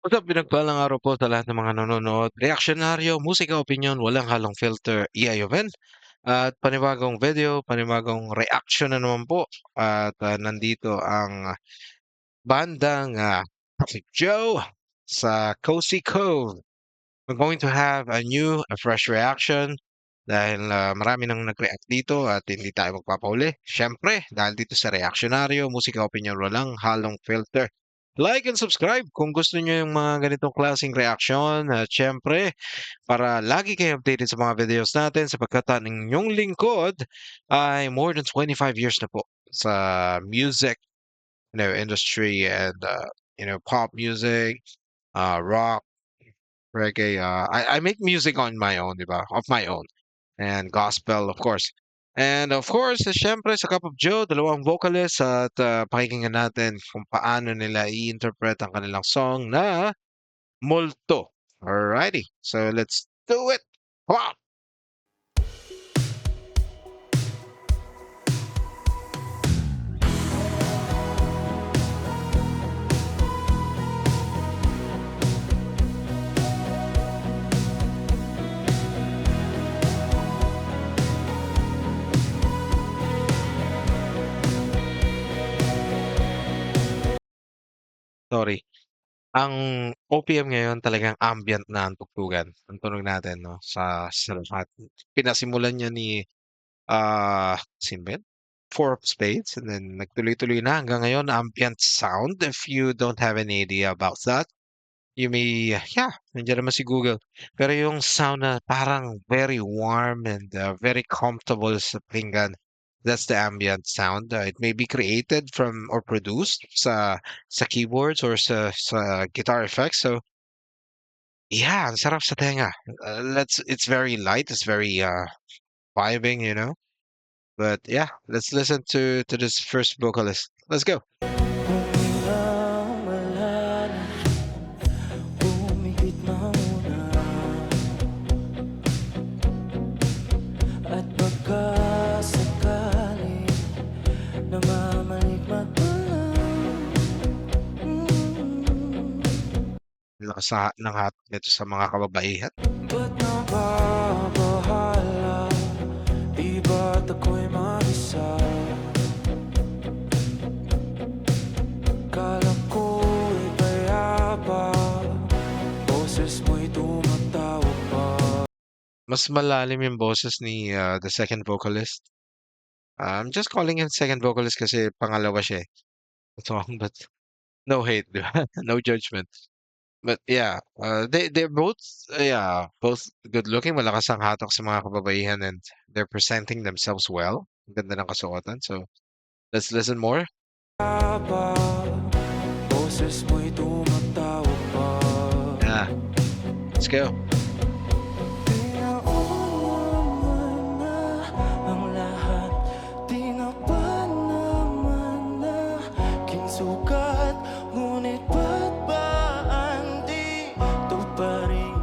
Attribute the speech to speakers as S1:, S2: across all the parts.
S1: What's up, pinagpalang araw po sa lahat ng mga nanonood. Reaksyonaryo, musika, opinyon, walang halong filter, iayuven. At panibagong video, panibagong reaction na naman po. At nandito ang bandang Toxic Joe sa Cozy Cove. We're going to have a fresh reaction dahil marami nang nag-react dito at hindi tayo magpapauli. Siyempre, dahil dito sa reaksyonaryo, musika, opinyon, walang halong filter. Like and subscribe kung gusto niyo yung mga ganitong klaseng reaksyon. At syempre, para lagi kayo updated sa mga videos natin sapagkat ang inyong lingkod ay more than 25 years na po sa music, industry and pop music, rock, reggae. I make music on my own, di ba? Of my own. And gospel, of course. And of course, syempre sa Cup of Joe, dalawang vocalists at pakikinggan natin kung paano nila i-interpret ang kanilang song na Multo. Alrighty, so let's do it. Wow! Sorry. Ang OPM ngayon talagang ambient na ang tugtugan. Ang tunog natin, no, sa lahat. Pinasimulan niya ni sino ba yun? Four of Spades and then nagtuloy-tuloy na hanggang ngayon ambient sound. If you don't have any idea about that, you may, yeah, nandiyan naman si Google. Pero yung sound na parang very warm and very comfortable sa pakinggan, that's the ambient sound. It may be created from or produced sa keyboards or sa guitar effects. So, yeah, ang sarap sa tenga. It's very light, it's very vibing, But yeah, let's listen to this first vocalist. Let's go.
S2: At baka sakali namamaligmag ka lang.
S1: Lakas ng hat nito sa mga kababaihan.
S2: Ba't nababahala? Di ba't ako'y mag-isa? Kala ko'y payapa, boses mo'y tumatawag pa.
S1: Mas malalim yung boses ni the second vocalist. I'm just calling him second vocalist kasi pangalawa siya eh. Song, but no hate, di ba? No judgment. But yeah, they're both both good looking, malakas ang hatak sa mga kababaihan and they're presenting themselves well. Ang ganda ng kasuotan. So, let's listen more.
S2: Boses mo'y tumatawag pa.
S1: Yeah. Let's go.
S2: Pinauna na ang lahat, di na ba naman aking sukat? Ngunit ba't ba hindi ito pa rin?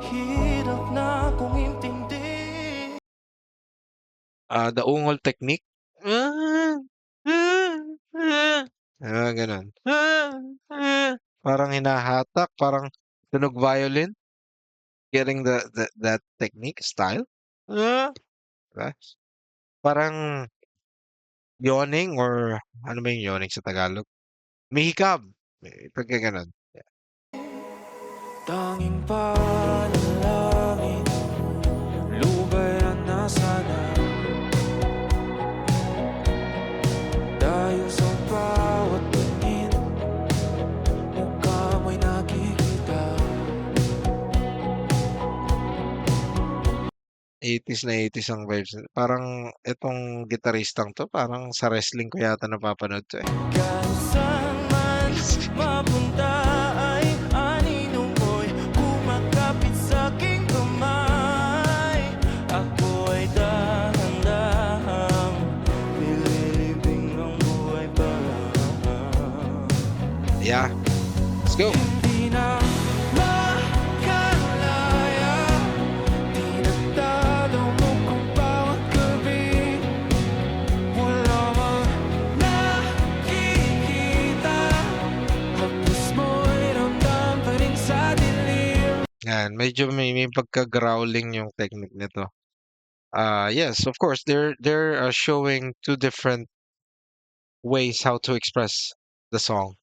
S2: Hirap na kong intindi.
S1: The ungol technique. Ganun. Parang hinahatak, parang tunog violin. Getting that technique, style. Diba? Parang yawning or ano ba yung yawning sa Tagalog? Mihikab. Pagka ganun. Yeah.
S2: Tanging panalangin, lubayan na sana. Dahil sa bawat tingin, mukha mo'y nakikita.
S1: 80s na 80s ang vibes. Parang itong gitaristang to, parang sa wrestling ko yata napapanood to eh.
S2: Kahit saan man mapunta ay anino mo'y kumakapit sa'king kamay. Ako ay dahan-dahang nililibing ang buhay pa.
S1: Yeah. Let's go.
S2: Hindi na makalaya, tinatalaw mo kung bawat gabi. Wala mang nakikita, hapos mo'y ramdam
S1: Yan, medyo may pagka-growling yung technique nito. Yes, of course, they're showing two different ways how to express the song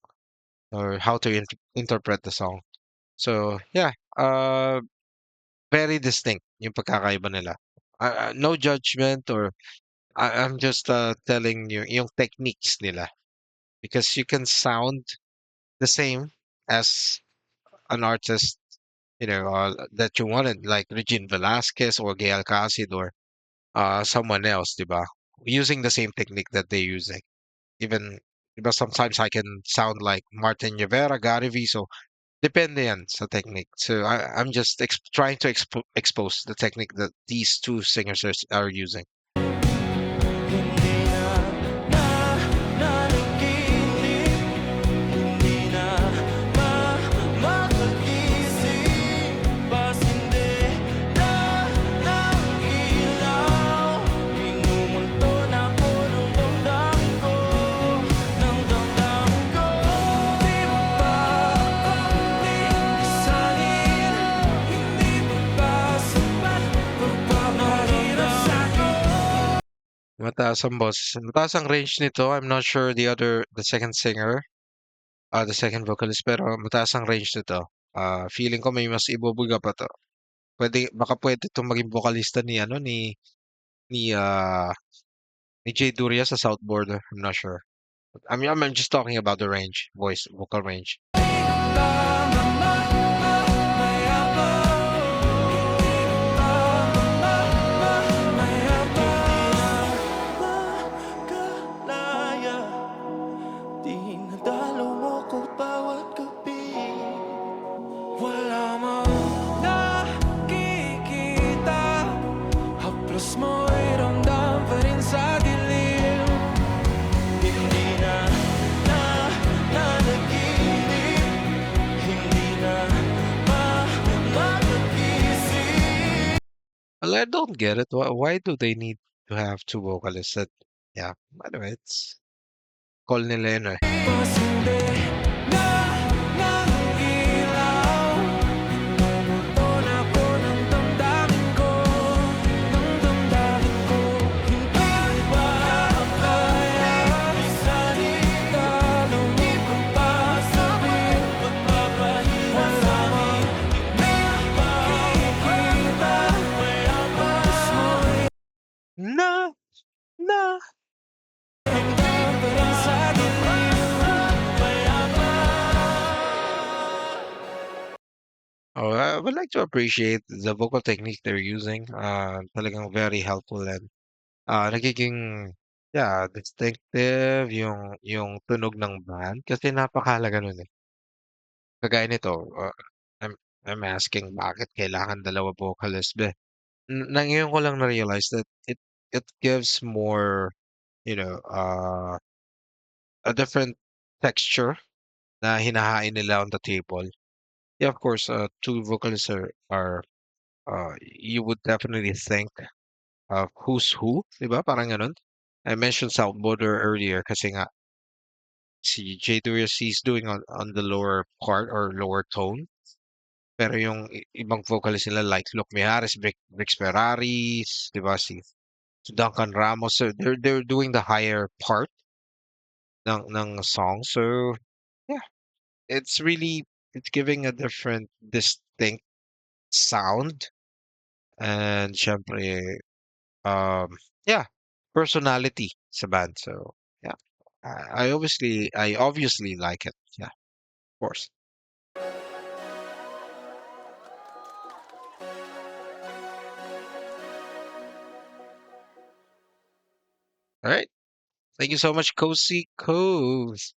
S1: or how to interpret the song. So, yeah, very distinct yung pagkakaiba nila. No judgment or I'm just telling you yung techniques nila because you can sound the same as an artist, that you wanted, like Regine Velasquez or Gail Casid or someone else, diba? Using the same technique that they're using. Even, diba, sometimes I can sound like Martin Rivera, Gary V. So, depende yan sa technique. So, I'm just trying to expose the technique that these two singers are using.
S2: Hindi na nanaginip, hindi na makagising, pasindi na ng ilaw, minumulto na ako ng damdamin ko, ng damdamin ko. Di mo ba kunting isalin, hindi mo ba sapat pagpapahirap sa'kin?
S1: Mataas ang boss. Mataas ang range nito. I'm not sure the second singer, the second vocalist, pero mataas ang range nito. Feeling ko may mas ibubuga pa to. Baka pwede itong maging vocalista ni Jay Duria sa South Border. I'm not sure. I'm just talking about the range, vocal range.
S2: Dinadalaw mo ko bawat gabi, wala mang nakikita, haplos mo'y ramdam pa rin sa dilim. Hindi na nanaginip, hindi na makagising.
S1: Well, I don't get it. Why do they need to have two vocalists? Yeah, by the way, it's call nila yun eh.
S2: Pasindi na ng ilaw, minumulto na ako ng damdamin ko, ng damdamin ko. Hindi ba kaya isalita, lumipad pa sa akin, pagpapahirap sa'kin? Hindi ba makikita, kaya haplos mo'y
S1: Na!
S2: ramdam pa rin sa dilim, kaya ba?
S1: Oh, I would like to appreciate the vocal technique they're using. Talagang very helpful and nagiging, yeah, distinctive yung tunog ng band kasi napakahalaga nun eh. Kagaya nito, I'm asking bakit kailangan dalawa vocalist be. Ngayon ko lang na-realize that it gives more, a different texture na hinahain nila on the table. Yeah, of course, two vocalists are you would definitely think of who's who, 'di ba? Parang ganun. I mentioned South Border earlier kasi nga si J. Durius is doing on the lower part or lower tone. Pero yung ibang vocalist nila like Luc Mijares, Brix Ferraris, 'di ba? Si Duncan Ramos, so they're doing the higher part ng song. So, yeah, it's giving a different distinct sound and syempre um yeah, personality sa band. So, yeah. I obviously like it. Yeah, of course. All right. Thank you so much, Cozy Coves.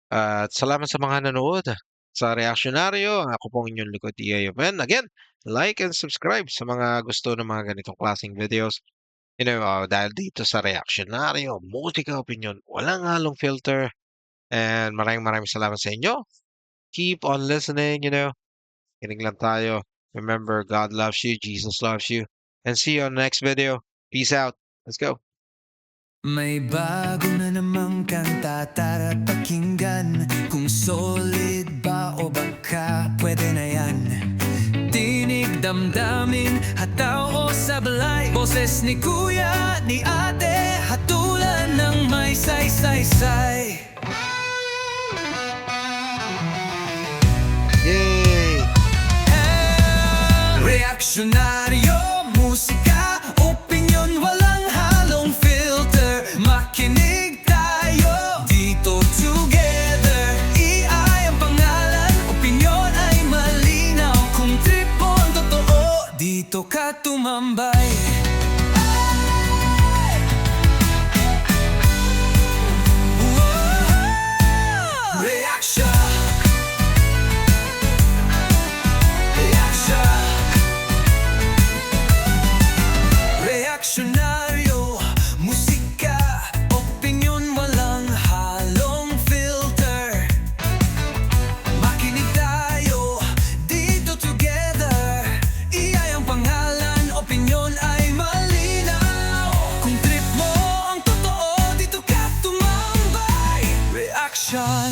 S1: At salamat sa mga nanood sa reaksyonaryo. Ako pong inyong likod, EAFN. Again, like and subscribe sa mga gusto ng mga ganitong klaseng videos. Dahil dito sa reaksyonaryo, musika, opinion, walang halong filter. And maraming salamat sa inyo. Keep on listening, kinig lang tayo. Remember, God loves you, Jesus loves you. And see you on the next video. Peace out. Let's go.
S2: May bago na namang kanta tara pakinggan, kung solid ba o baka pwede na yan. damdamin, hataw o sablay. Boses ni kuya, ni ate, hatulan ng may say-say-say.
S1: Yay!
S2: Reaksyonaryo, musika, opinyon, walang halong filter. Makinig tayo dito together. EI ang pangalan, opinyon ay malinaw. Kung trip mo ang totoo, dito ka tumambay. Whoa! Reaction. Reaksyonaryo, musika, opinyon, walang halong filter. Makinig tayo, dito together. EI ang pangalan, opinyon ay malinaw. Kung trip mo ang totoo, dito ka tumambay. Reaction.